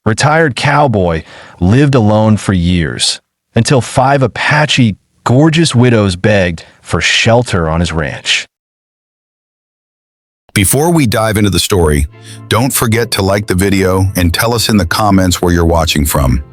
retired cowboy, lived alone for years, until 5 Apache gorgeous widows begged for shelter on his ranch. Before we dive into the story, don't forget to like the video and tell us in the comments where you're watching from.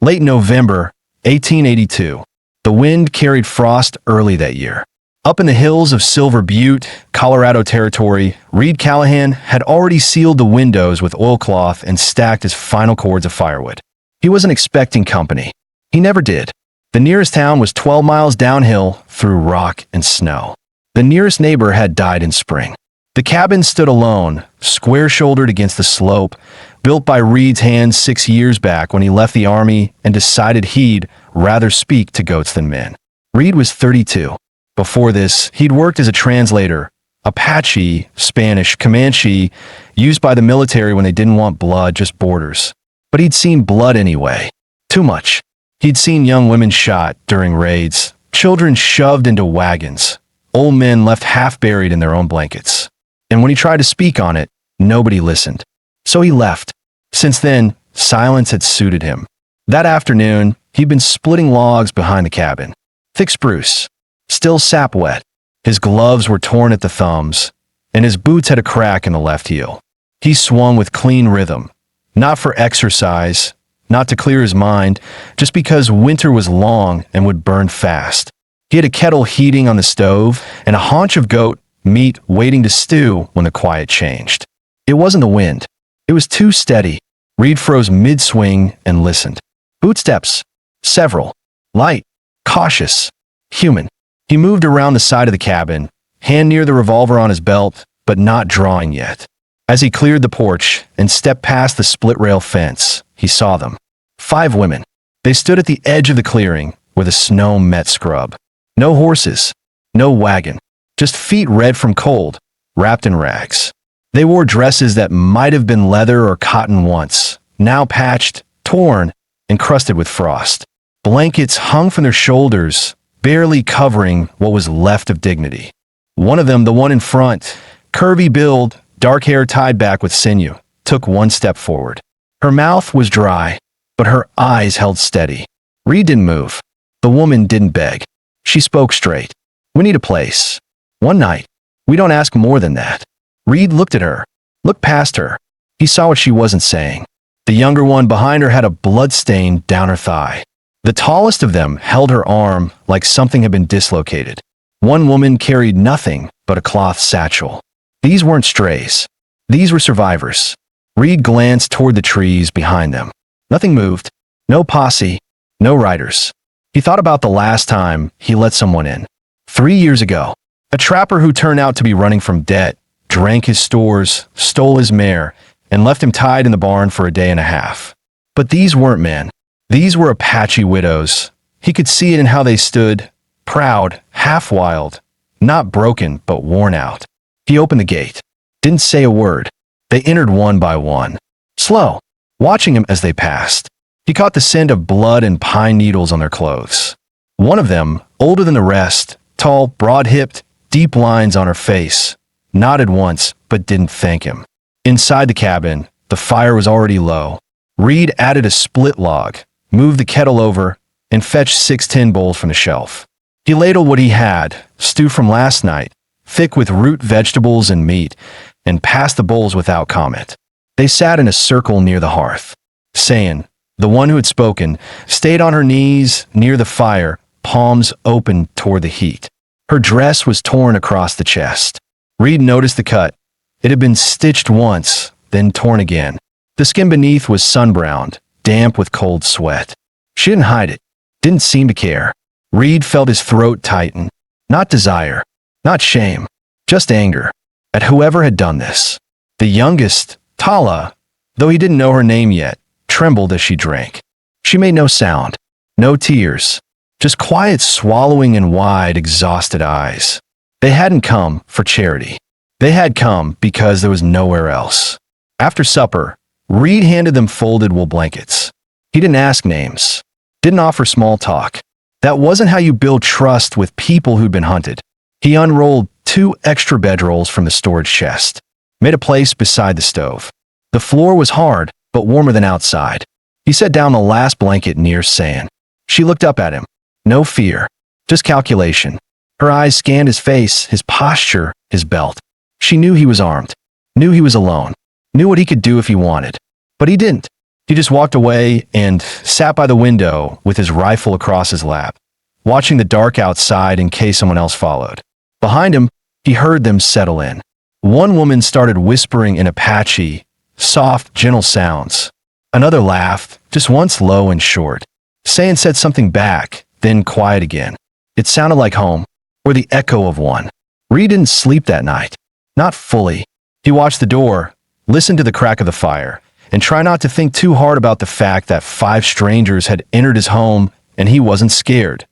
Late November, 1882. The wind carried frost early that year. Up in the hills of Silver Butte, Colorado Territory, Reed Callahan had already sealed the windows with oilcloth and stacked his final cords of firewood. He wasn't expecting company. He never did. The nearest town was 12 miles downhill through rock and snow. The nearest neighbor had died in spring. The cabin stood alone, square-shouldered against the slope, built by Reed's hands 6 years back when he left the army and decided he'd rather speak to goats than men. Reed was 32. Before this, he'd worked as a translator, Apache, Spanish, Comanche, used by the military when they didn't want blood, just borders. But he'd seen blood anyway. Too much. He'd seen young women shot during raids, children shoved into wagons, old men left half buried in their own blankets. And when he tried to speak on it, nobody listened. So he left. Since then, silence had suited him. That afternoon, he'd been splitting logs behind the cabin. Thick spruce, still sap wet. His gloves were torn at the thumbs, and his boots had a crack in the left heel. He swung with clean rhythm, not for exercise, not to clear his mind, just because winter was long and would burn fast. He had a kettle heating on the stove and a haunch of goat meat waiting to stew when the quiet changed. It wasn't the wind. It was too steady. Reed froze mid-swing and listened. Footsteps. Several. Light. Cautious. Human. He moved around the side of the cabin, hand near the revolver on his belt, but not drawing yet. As he cleared the porch and stepped past the split-rail fence, he saw them. 5 women. They stood at the edge of the clearing where the snow met scrub. No horses. No wagon. Just feet red from cold, wrapped in rags. They wore dresses that might have been leather or cotton once, now patched, torn, and crusted with frost. Blankets hung from their shoulders, barely covering what was left of dignity. One of them, the one in front, curvy build, dark hair tied back with sinew, took one step forward. Her mouth was dry, but her eyes held steady. Reed didn't move. The woman didn't beg. She spoke straight. "We need a place. One night. We don't ask more than that." Reed looked at her, looked past her. He saw what she wasn't saying. The younger one behind her had a blood stain down her thigh. The tallest of them held her arm like something had been dislocated. One woman carried nothing but a cloth satchel. These weren't strays. These were survivors. Reed glanced toward the trees behind them. Nothing moved. No posse. No riders. He thought about the last time he let someone in. 3 years ago. A trapper who turned out to be running from debt, drank his stores, stole his mare, and left him tied in the barn for a day and a half. But these weren't men. These were Apache widows. He could see it in how they stood, proud, half wild, not broken but worn out. He opened the gate. Didn't say a word. They entered one by one. Slow, watching him as they passed. He caught the scent of blood and pine needles on their clothes. One of them, older than the rest, tall, broad-hipped, deep lines on her face, nodded once but didn't thank him. Inside the cabin, the fire was already low. Reed added a split log, moved the kettle over, and fetched 6 tin bowls from the shelf. He ladled what he had, stew from last night, thick with root vegetables and meat, and passed the bowls without comment. They sat in a circle near the hearth. Sayin, the one who had spoken, stayed on her knees near the fire, palms open toward the heat. Her dress was torn across the chest. Reed noticed the cut. It had been stitched once, then torn again. The skin beneath was sun-browned, damp with cold sweat. She didn't hide it, didn't seem to care. Reed felt his throat tighten. Not desire, not shame, just anger at whoever had done this. The youngest, Tala, though he didn't know her name yet, trembled as she drank. She made no sound, no tears, just quiet swallowing and wide, exhausted eyes. They hadn't come for charity. They had come because there was nowhere else. After supper, Reed handed them folded wool blankets. He didn't ask names, didn't offer small talk. That wasn't how you build trust with people who'd been hunted. He unrolled 2 extra bedrolls from the storage chest, made a place beside the stove. The floor was hard, but warmer than outside. He set down the last blanket near Sayan. She looked up at him. No fear, just calculation. Her eyes scanned his face, his posture, his belt. She knew he was armed, knew he was alone, knew what he could do if he wanted. But he didn't. He just walked away and sat by the window with his rifle across his lap, watching the dark outside in case someone else followed. Behind him, he heard them settle in. One woman started whispering in Apache, soft, gentle sounds. Another laughed, just once low and short. Sayan said something back, then quiet again. It sounded like home, or the echo of one. Reed didn't sleep that night. Not fully. He watched the door, listened to the crack of the fire, and tried not to think too hard about the fact that 5 strangers had entered his home and he wasn't scared.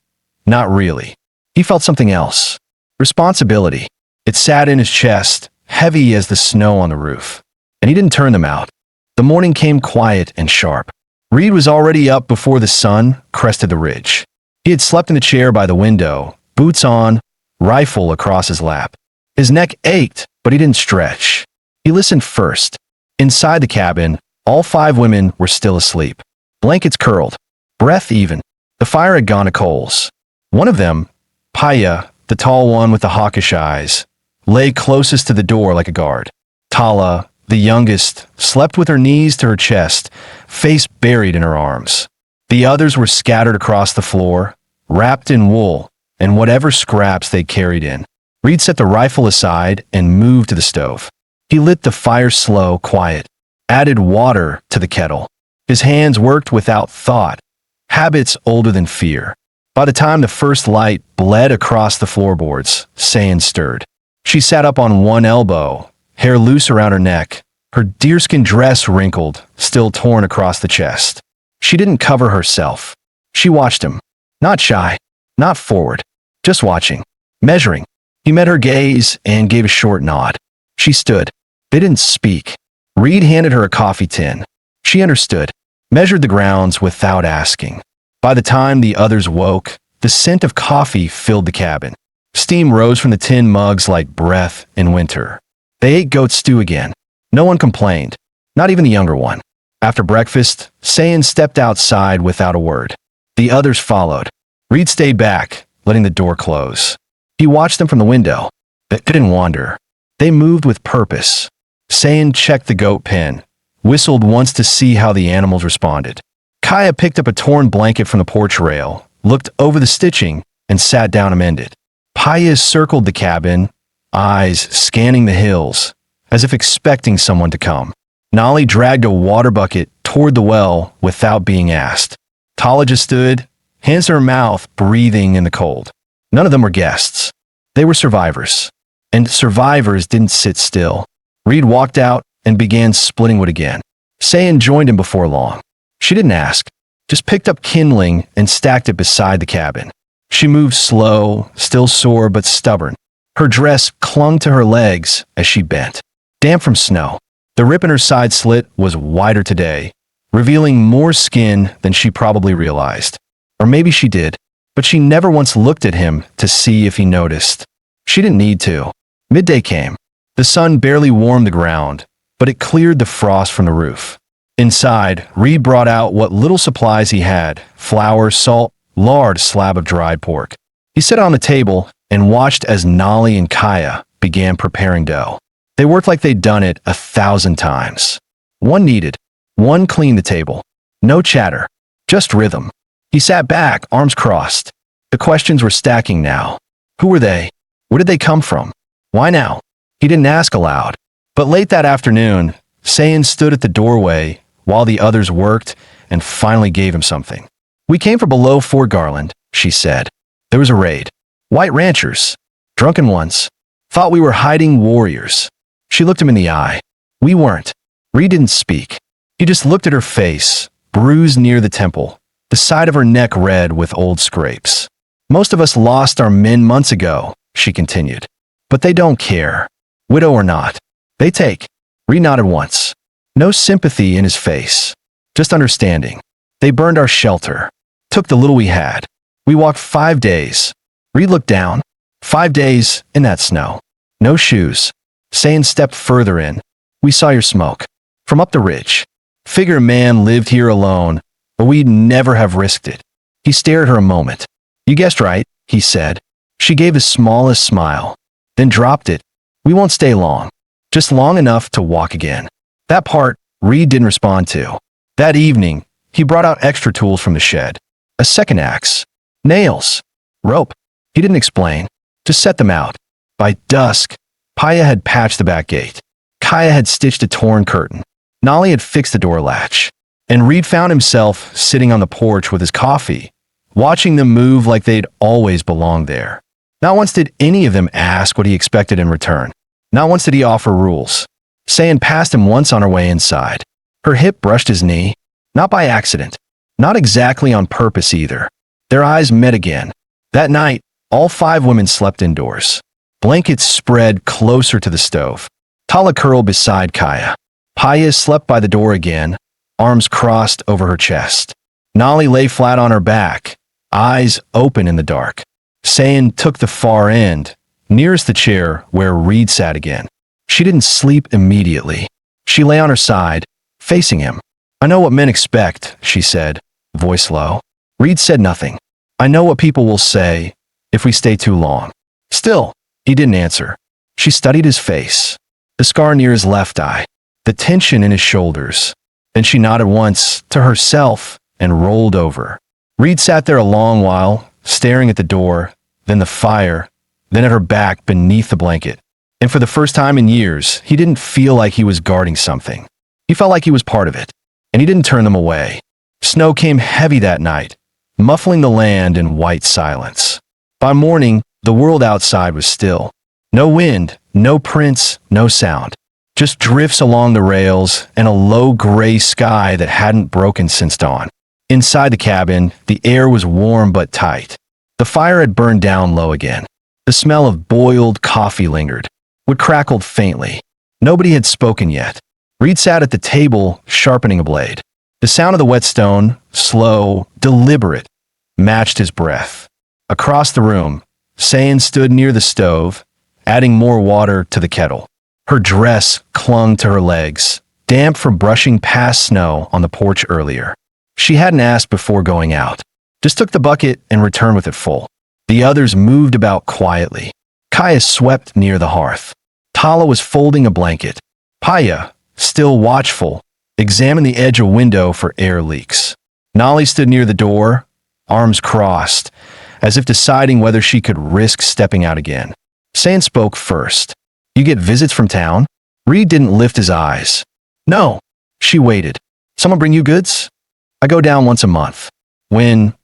Not really. He felt something else. Responsibility. It sat in his chest, heavy as the snow on the roof. And he didn't turn them out. The morning came quiet and sharp. Reed was already up before the sun crested the ridge. He had slept in the chair by the window, boots on, rifle across his lap. His neck ached, but he didn't stretch. He listened first. Inside the cabin, all 5 women were still asleep. Blankets curled, breath even. The fire had gone to coals. One of them, Paya, the tall one with the hawkish eyes, lay closest to the door like a guard. Tala, the youngest, slept with her knees to her chest, face buried in her arms. The others were scattered across the floor, wrapped in wool and whatever scraps they carried in. Reed set the rifle aside and moved to the stove. He lit the fire slow, quiet, added water to the kettle. His hands worked without thought, habits older than fear. By the time the first light bled across the floorboards, Sayan stirred. She sat up on one elbow, hair loose around her neck, her deerskin dress wrinkled, still torn across the chest. She didn't cover herself. She watched him. Not shy, not forward, just watching, measuring. He met her gaze and gave a short nod. She stood. They didn't speak. Reed handed her a coffee tin. She understood, measured the grounds without asking. By the time the others woke, the scent of coffee filled the cabin. Steam rose from the tin mugs like breath in winter. They ate goat stew again. No one complained, not even the younger one. After breakfast, Sayan stepped outside without a word. The others followed. Reed stayed back, letting the door close. He watched them from the window. They didn't wander. They moved with purpose. Sayan checked the goat pen, whistled once to see how the animals responded. Kaya picked up a torn blanket from the porch rail, looked over the stitching, and sat down amended. Paya circled the cabin, eyes scanning the hills, as if expecting someone to come. Nolly dragged a water bucket toward the well without being asked. Tala just stood, hands to her mouth, breathing in the cold. None of them were guests. They were survivors. And survivors didn't sit still. Reed walked out and began splitting wood again. Sayan joined him before long. She didn't ask, just picked up kindling and stacked it beside the cabin. She moved slow, still sore but stubborn. Her dress clung to her legs as she bent. Damp from snow. The rip in her side slit was wider today, revealing more skin than she probably realized. Or maybe she did, but she never once looked at him to see if he noticed. She didn't need to. Midday came. The sun barely warmed the ground, but it cleared the frost from the roof. Inside, Reed brought out what little supplies he had: flour, salt, lard, a slab of dried pork. He sat on the table and watched as Nolly and Kaya began preparing dough. They worked like they'd done it 1,000 times. One kneaded, one cleaned the table. No chatter, just rhythm. He sat back, arms crossed. The questions were stacking now. Who were they? Where did they come from? Why now? He didn't ask aloud. But late that afternoon, Sayan stood at the doorway while the others worked and finally gave him something. "We came from below Fort Garland," she said. "There was a raid. White ranchers. Drunken ones. Thought we were hiding warriors." She looked him in the eye. "We weren't." Reed didn't speak. He just looked at her face, bruised near the temple, the side of her neck red with old scrapes. "Most of us lost our men months ago," she continued. "But they don't care. Widow or not. They take." Reed nodded once. No sympathy in his face. Just understanding. "They burned our shelter. Took the little we had. We walked 5 days." Reed looked down. 5 days in that snow. No shoes. Sayan stepped further in. "We saw your smoke. From up the ridge. Figure a man lived here alone, but we'd never have risked it. He stared at her a moment. You guessed right, he said. She gave the smallest smile, then dropped it. We won't stay long. Just long enough to walk again. That part, Reed didn't respond to. That evening, he brought out extra tools from the shed. A second axe. Nails. Rope. He didn't explain. Just set them out. By dusk, Paya had patched the back gate. Kaya had stitched a torn curtain. Nolly had fixed the door latch. And Reed found himself sitting on the porch with his coffee, watching them move like they'd always belonged there. Not once did any of them ask what he expected in return. Not once did he offer rules. Sayan passed him once on her way inside. Her hip brushed his knee, not by accident, not exactly on purpose either. Their eyes met again. That night, all 5 women slept indoors. Blankets spread closer to the stove. Tala curled beside Kaya. Paya slept by the door again, arms crossed over her chest. Nolly lay flat on her back, eyes open in the dark. Sayan took the far end, nearest the chair where Reed sat again. She didn't sleep immediately. She lay on her side, facing him. I know what men expect, she said, voice low. Reed said nothing. I know what people will say if we stay too long. Still, he didn't answer. She studied his face, the scar near his left eye, the tension in his shoulders. Then she nodded once to herself and rolled over. Reed sat there a long while, staring at the door, then the fire, then at her back beneath the blanket. And for the first time in years, he didn't feel like he was guarding something. He felt like he was part of it, and he didn't turn them away. Snow came heavy that night, muffling the land in white silence. By morning, the world outside was still. No wind, no prints, no sound. Just drifts along the rails and a low gray sky that hadn't broken since dawn. Inside the cabin, the air was warm but tight. The fire had burned down low again. The smell of boiled coffee lingered. Wood crackled faintly. Nobody had spoken yet. Reed sat at the table, sharpening a blade. The sound of the whetstone, slow, deliberate, matched his breath. Across the room, Sayan stood near the stove, adding more water to the kettle. Her dress clung to her legs, damp from brushing past snow on the porch earlier. She hadn't asked before going out, just took the bucket and returned with it full. The others moved about quietly. Kaya swept near the hearth. Tala was folding a blanket. Paya, still watchful, examined the edge of a window for air leaks. Nolly stood near the door, arms crossed, as if deciding whether she could risk stepping out again. Sayan spoke first. You get visits from town? Reed didn't lift his eyes. No. She waited. Someone bring you goods? I go down once a month. When?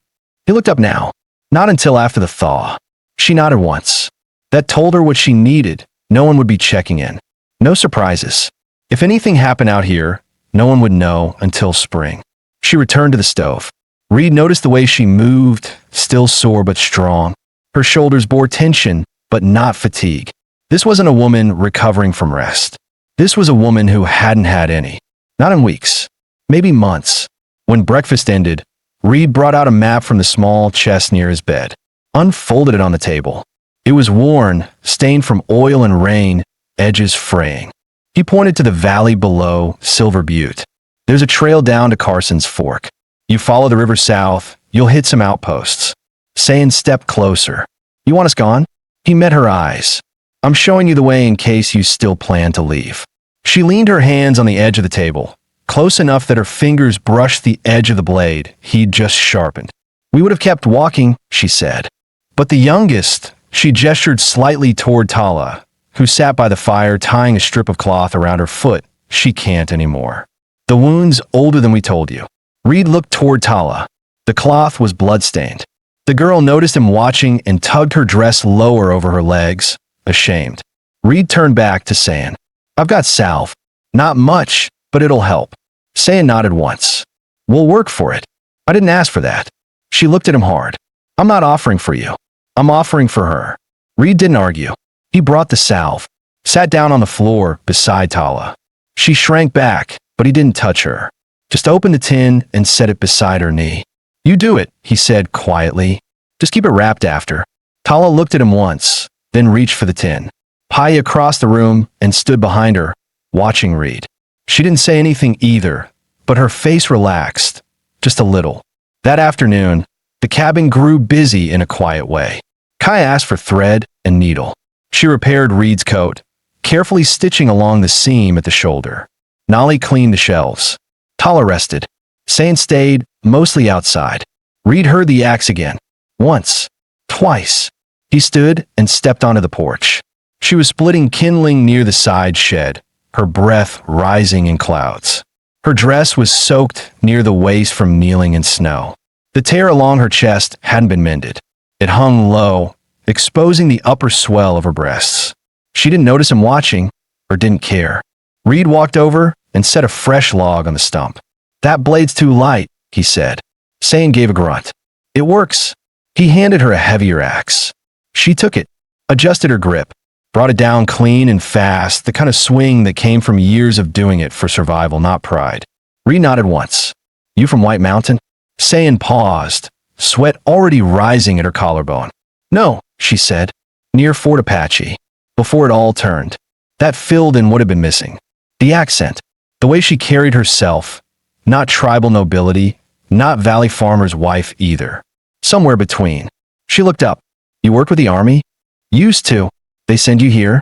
He looked up now. Not until after the thaw. She nodded once. That told her what she needed. No one would be checking in. No surprises. If anything happened out here, no one would know until spring. She returned to the stove. Reed noticed the way she moved, still sore but strong. Her shoulders bore tension, but not fatigue. This wasn't a woman recovering from rest. This was a woman who hadn't had any. Not in weeks. Maybe months. When breakfast ended, Reed brought out a map from the small chest near his bed, unfolded it on the table. It was worn, stained from oil and rain, edges fraying. He pointed to the valley below Silver Butte. There's a trail down to Carson's Fork. You follow the river south, you'll hit some outposts. Sayan stepped closer. You want us gone? He met her eyes. I'm showing you the way in case you still plan to leave. She leaned her hands on the edge of the table, close enough that her fingers brushed the edge of the blade he'd just sharpened. We would have kept walking, she said. But the youngest, she gestured slightly toward Tala, who sat by the fire tying a strip of cloth around her foot. She can't anymore. The wound's older than we told you. Reed looked toward Tala. The cloth was bloodstained. The girl noticed him watching and tugged her dress lower over her legs, ashamed. Reed turned back to Sayan. I've got salve. Not much, but it'll help. Sayan nodded once. We'll work for it. I didn't ask for that. She looked at him hard. I'm not offering for you. I'm offering for her. Reed didn't argue. He brought the salve, sat down on the floor beside Tala. She shrank back, but he didn't touch her. Just opened the tin and set it beside her knee. You do it, he said quietly. Just keep it wrapped after. Tala looked at him once, then reached for the tin. Paya crossed the room and stood behind her, watching Reed. She didn't say anything either, but her face relaxed, just a little. That afternoon, the cabin grew busy in a quiet way. Kai asked for thread and needle. She repaired Reed's coat, carefully stitching along the seam at the shoulder. Nolly cleaned the shelves. Tala rested. Sane stayed, mostly outside. Reed heard the axe again. Once. Twice. He stood and stepped onto the porch. She was splitting kindling near the side shed, her breath rising in clouds. Her dress was soaked near the waist from kneeling in snow. The tear along her chest hadn't been mended. It hung low, exposing the upper swell of her breasts. She didn't notice him watching, or didn't care. Reed walked over and set a fresh log on the stump. That blade's too light, he said. Sane gave a grunt. It works. He handed her a heavier axe. She took it, adjusted her grip, brought it down clean and fast, the kind of swing that came from years of doing it for survival, not pride. Reed nodded once. You from White Mountain? Sane paused, sweat already rising at her collarbone. No, she said, near Fort Apache, before it all turned. That filled in what had been missing. The accent, the way she carried herself, not tribal nobility, not valley farmer's wife either. Somewhere between. She looked up. You worked with the army? Used to. They send you here?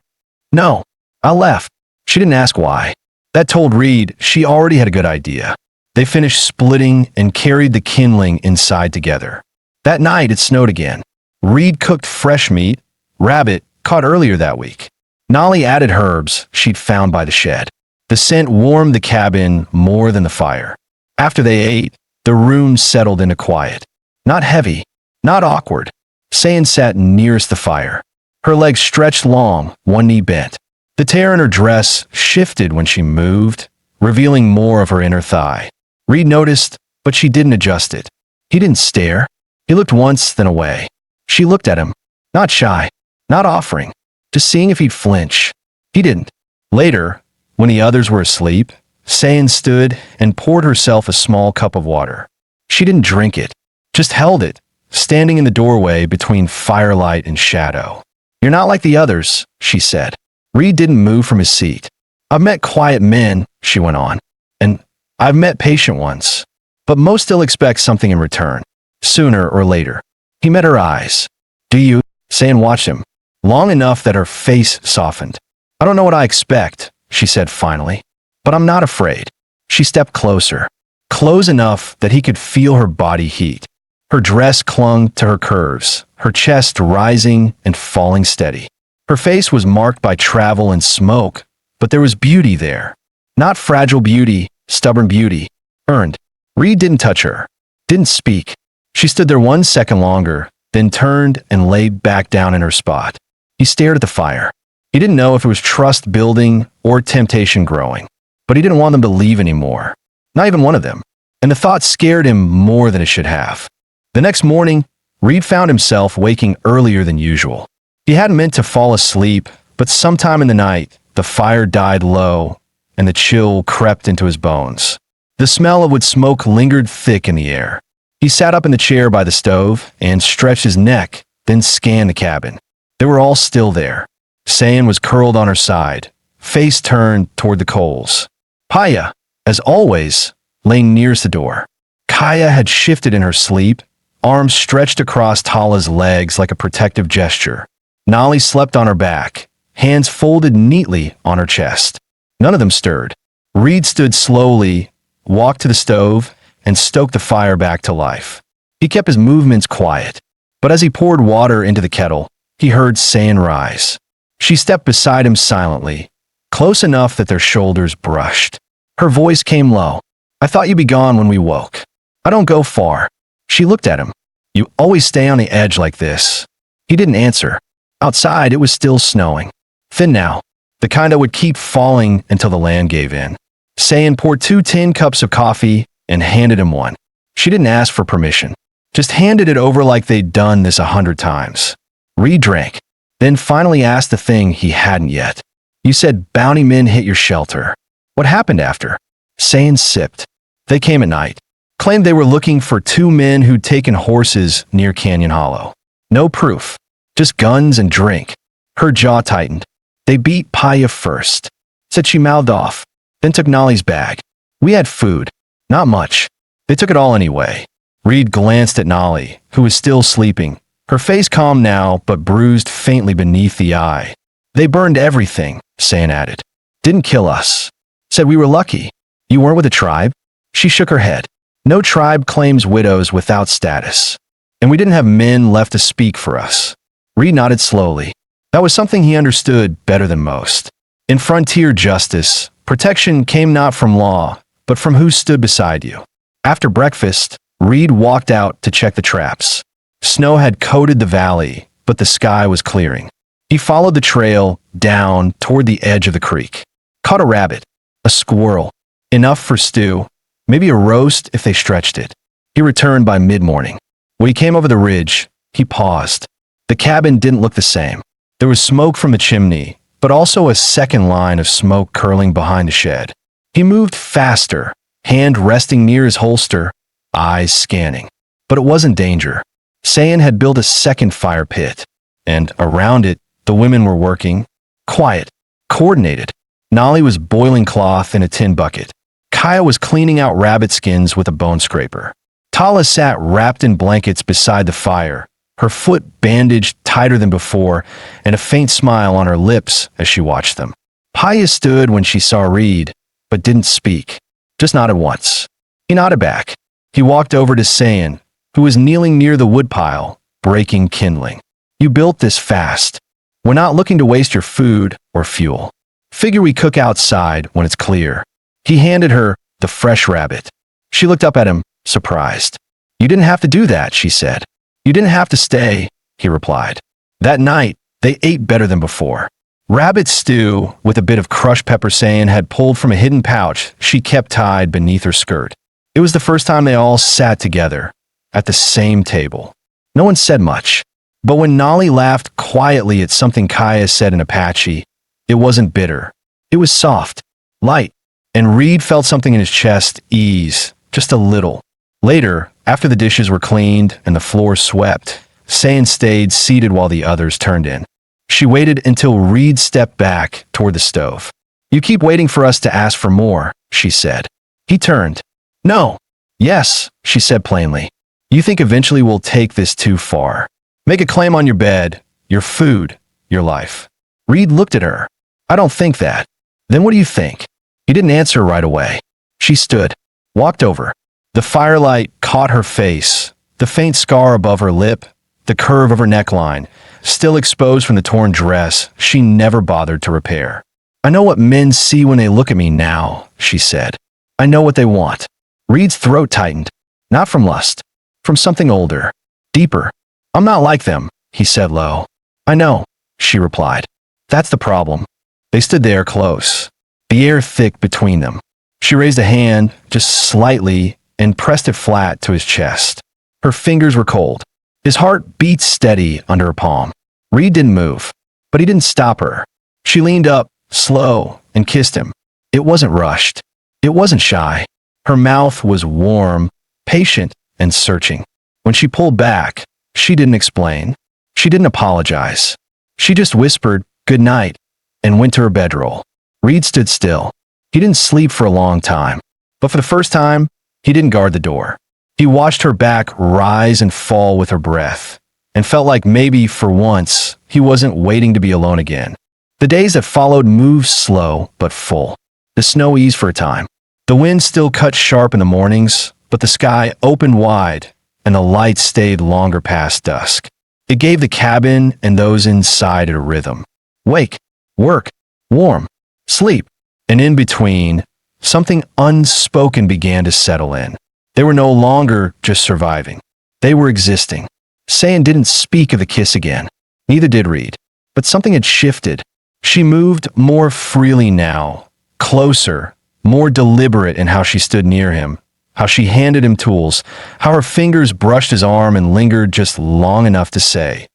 No. I left. She didn't ask why. That told Reed she already had a good idea. They finished splitting and carried the kindling inside together. That night it snowed again. Reed cooked fresh meat, rabbit, caught earlier that week. Nolly added herbs she'd found by the shed. The scent warmed the cabin more than the fire. After they ate, the room settled into quiet. Not heavy, not awkward. Sane sat nearest the fire. Her legs stretched long, one knee bent. The tear in her dress shifted when she moved, revealing more of her inner thigh. Reed noticed, but she didn't adjust it. He didn't stare. He looked once, then away. She looked at him, not shy, not offering, just seeing if he'd flinch. He didn't. Later, when the others were asleep, Sane stood and poured herself a small cup of water. She didn't drink it, just held it, standing in the doorway between firelight and shadow. You're not like the others, she said. Reed didn't move from his seat. I've met quiet men, she went on, and I've met patient ones, but most still expect something in return, sooner or later. He met her eyes. Do you? Sane watched him, long enough that her face softened. I don't know what I expect, she said finally, but I'm not afraid. She stepped closer, close enough that he could feel her body heat. Her dress clung to her curves, her chest rising and falling steady. Her face was marked by travel and smoke, but there was beauty there. Not fragile beauty, stubborn beauty. Earned. Reed didn't touch her, didn't speak. She stood there 1 second longer, then turned and laid back down in her spot. He stared at the fire. He didn't know if it was trust building or temptation growing, but he didn't want them to leave anymore. Not even one of them. And the thought scared him more than it should have. The next morning, Reed found himself waking earlier than usual. He hadn't meant to fall asleep, but sometime in the night, the fire died low and the chill crept into his bones. The smell of wood smoke lingered thick in the air. He sat up in the chair by the stove and stretched his neck, then scanned the cabin. They were all still there. Sane was curled on her side, face turned toward the coals. Paya, as always, lay nearest the door. Kaya had shifted in her sleep, arms stretched across Tala's legs like a protective gesture. Nolly slept on her back, hands folded neatly on her chest. None of them stirred. Reed stood slowly, walked to the stove, and stoked the fire back to life. He kept his movements quiet, but as he poured water into the kettle, he heard Sane rise. She stepped beside him silently, close enough that their shoulders brushed. Her voice came low. I thought you'd be gone when we woke. I don't go far. She looked at him. You always stay on the edge like this. He didn't answer. Outside, it was still snowing. Thin now, the kind that would keep falling until the land gave in. Sane poured 2 tin cups of coffee and handed him one. She didn't ask for permission, just handed it over like they'd done this 100 times. Reed drank, then finally asked the thing he hadn't yet. You said bounty men hit your shelter. What happened after? Sane sipped. They came at night. Claimed they were looking for 2 men who'd taken horses near Canyon Hollow. No proof, just guns and drink. Her jaw tightened. They beat Paya first. Said she mouthed off. then took Nolly's bag. We had food. Not much. They took it all anyway. Reed glanced at Nolly, who was still sleeping, her face calm now but bruised faintly beneath the eye. They burned everything, Sayan added. Didn't kill us. Said we were lucky. You weren't with a tribe? She shook her head. No tribe claims widows without status. And we didn't have men left to speak for us. Reed nodded slowly. That was something he understood better than most. In frontier justice, protection came not from law, but from who stood beside you. After breakfast, Reed walked out to check the traps. Snow had coated the valley, but the sky was clearing. He followed the trail down toward the edge of the creek. Caught a rabbit, a squirrel, enough for stew, maybe a roast if they stretched it. He returned by mid-morning. When he came over the ridge, he paused. The cabin didn't look the same. There was smoke from the chimney, but also a second line of smoke curling behind the shed. He moved faster, hand resting near his holster, eyes scanning. But it wasn't danger. Sayan had built a second fire pit, and around it, the women were working. Quiet, coordinated. Nolly was boiling cloth in a tin bucket. Kaya was cleaning out rabbit skins with a bone scraper. Tala sat wrapped in blankets beside the fire, her foot bandaged tighter than before, and a faint smile on her lips as she watched them. Paya stood when she saw Reed, but didn't speak, just nodded once. He nodded back. He walked over to Sayan, who was kneeling near the woodpile, breaking kindling. You built this fast. We're not looking to waste your food or fuel. Figure we cook outside when it's clear. He handed her the fresh rabbit. She looked up at him, surprised. You didn't have to do that, she said. You didn't have to stay, he replied. That night, they ate better than before. Rabbit stew with a bit of crushed pepper Sayan had pulled from a hidden pouch she kept tied beneath her skirt. It was the first time they all sat together, at the same table. No one said much, but when Nolly laughed quietly at something Kaya said in Apache, it wasn't bitter. It was soft, light, and Reed felt something in his chest ease, just a little. Later, after the dishes were cleaned and the floor swept, Sayan stayed seated while the others turned in. She waited until Reed stepped back toward the stove. You keep waiting for us to ask for more, she said. He turned. No. Yes, she said plainly. You think eventually we'll take this too far. Make a claim on your bed, your food, your life. Reed looked at her. I don't think that. Then what do you think? He didn't answer right away. She stood, walked over. The firelight caught her face, the faint scar above her lip, the curve of her neckline, still exposed from the torn dress she never bothered to repair. I know what men see when they look at me now, she said. I know what they want. Reed's throat tightened. Not from lust. From something older. Deeper. I'm not like them, he said low. I know, she replied. That's the problem. They stood there close, the air thick between them. She raised a hand, just slightly, and pressed it flat to his chest. Her fingers were cold. His heart beat steady under her palm. Reed didn't move, but he didn't stop her. She leaned up, slow, and kissed him. It wasn't rushed. It wasn't shy. Her mouth was warm, patient, and searching. When she pulled back, she didn't explain. She didn't apologize. She just whispered, "Good night," and went to her bedroll. Reed stood still. He didn't sleep for a long time, but for the first time, he didn't guard the door. He watched her back rise and fall with her breath, and felt like maybe, for once, he wasn't waiting to be alone again. The days that followed moved slow but full. The snow eased for a time. The wind still cut sharp in the mornings, but the sky opened wide, and the light stayed longer past dusk. It gave the cabin and those inside it a rhythm. Wake, work, warm, sleep, and in between, something unspoken began to settle in. They were no longer just surviving. They were existing. Sayan didn't speak of the kiss again. Neither did Reed. But something had shifted. She moved more freely now, closer, more deliberate in how she stood near him, how she handed him tools, how her fingers brushed his arm and lingered just long enough to say,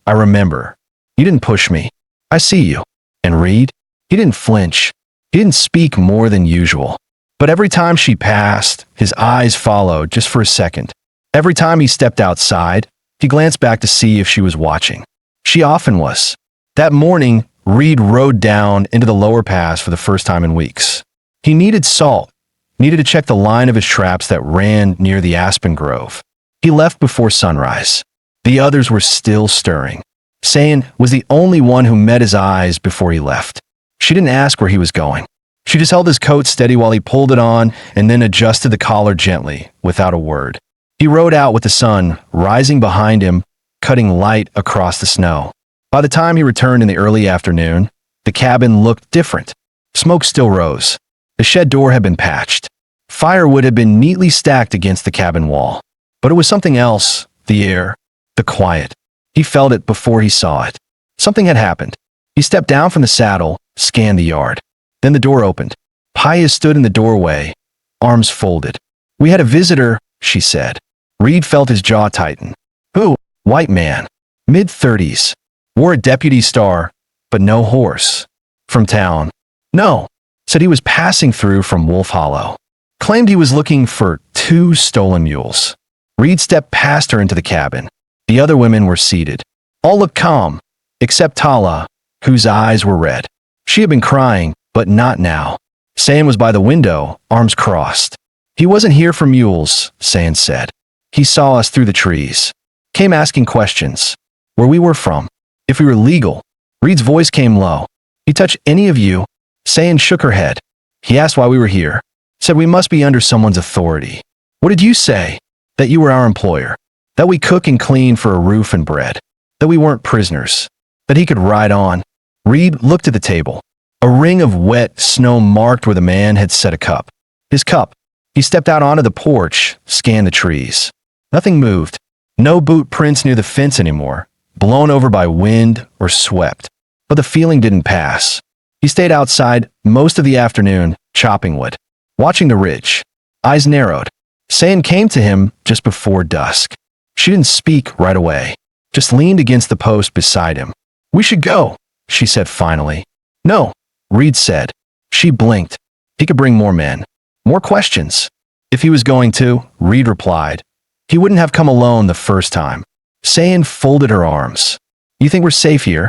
I remember. You didn't push me. I see you. And Reed? He didn't flinch. He didn't speak more than usual. But every time she passed, his eyes followed just for a second. Every time he stepped outside, he glanced back to see if she was watching. She often was. That morning, Reed rode down into the lower pass for the first time in weeks. He needed salt, needed to check the line of his traps that ran near the aspen grove. He left before sunrise. The others were still stirring. Sayin was the only one who met his eyes before he left. She didn't ask where he was going. She just held his coat steady while he pulled it on and then adjusted the collar gently, without a word. He rode out with the sun rising behind him, cutting light across the snow. By the time he returned in the early afternoon, the cabin looked different. Smoke still rose. The shed door had been patched. Firewood had been neatly stacked against the cabin wall. But it was something else, the air, the quiet. He felt it before he saw it. Something had happened. He stepped down from the saddle, scanned the yard. Then the door opened. Paya stood in the doorway, arms folded. "We had a visitor," she said. Reed felt his jaw tighten. "Who?" "White man. Mid-30s. Wore a deputy star, but no horse. From town." "No." Said he was passing through from Wolf Hollow. Claimed he was looking for 2 stolen mules. Reed stepped past her into the cabin. The other women were seated. All looked calm, except Tala, whose eyes were red. She had been crying, but not now. Sayin was by the window, arms crossed. "He wasn't here for mules," Sayin said. "He saw us through the trees. Came asking questions. Where we were from. If we were legal." Reed's voice came low. "He touched any of you?" Sayin shook her head. "He asked why we were here. Said we must be under someone's authority." "What did you say?" "That you were our employer. That we cook and clean for a roof and bread. That we weren't prisoners. That he could ride on." Reed looked at the table. A ring of wet snow marked where the man had set a cup. His cup. He stepped out onto the porch, scanned the trees. Nothing moved. No boot prints near the fence anymore, blown over by wind or swept. But the feeling didn't pass. He stayed outside most of the afternoon, chopping wood, watching the ridge. Eyes narrowed. Sayin came to him just before dusk. She didn't speak right away, just leaned against the post beside him. "We should go," she said finally. "No," Reed said. She blinked. He could bring more men. More questions. If he was going to, Reed replied, he wouldn't have come alone the first time. Sayin folded her arms. "You think we're safe here?"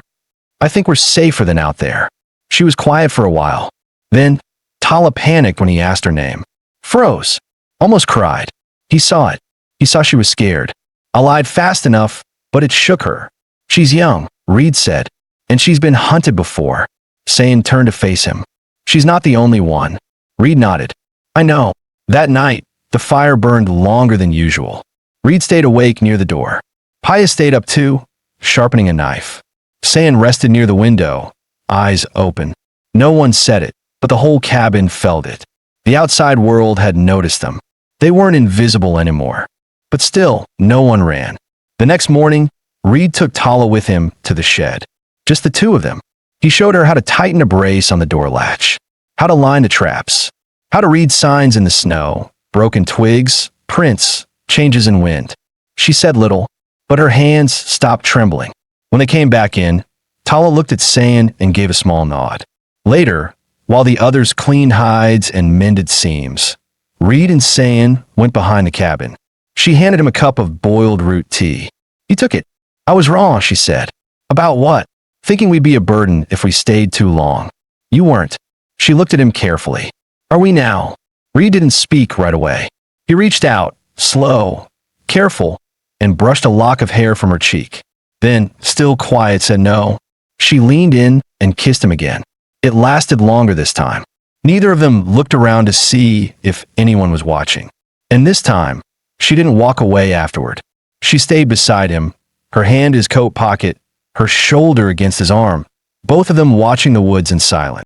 "I think we're safer than out there." She was quiet for a while. Then, Tala panicked when he asked her name. Froze. Almost cried. He saw it. He saw she was scared. I lied fast enough, but it shook her. "She's young," Reed said, "and she's been hunted before." Sayin turned to face him. "She's not the only one." Reed nodded. "I know." That night, the fire burned longer than usual. Reed stayed awake near the door. Paya stayed up too, sharpening a knife. Sayin rested near the window, eyes open. No one said it, but the whole cabin felt it. The outside world had noticed them. They weren't invisible anymore. But still, no one ran. The next morning, Reed took Tala with him to the shed. Just the two of them. He showed her how to tighten a brace on the door latch, how to line the traps, how to read signs in the snow, broken twigs, prints, changes in wind. She said little, but her hands stopped trembling. When they came back in, Tala looked at Sayin and gave a small nod. Later, while the others cleaned hides and mended seams, Reed and Sayin went behind the cabin. She handed him a cup of boiled root tea. He took it. "I was wrong," she said. "About what?" "Thinking we'd be a burden if we stayed too long." "You weren't." She looked at him carefully. "Are we now?" Reed didn't speak right away. He reached out, slow, careful, and brushed a lock of hair from her cheek. Then, still quiet, said no. She leaned in and kissed him again. It lasted longer this time. Neither of them looked around to see if anyone was watching. And this time, she didn't walk away afterward. She stayed beside him, her hand in his coat pocket, her shoulder against his arm, both of them watching the woods in silence.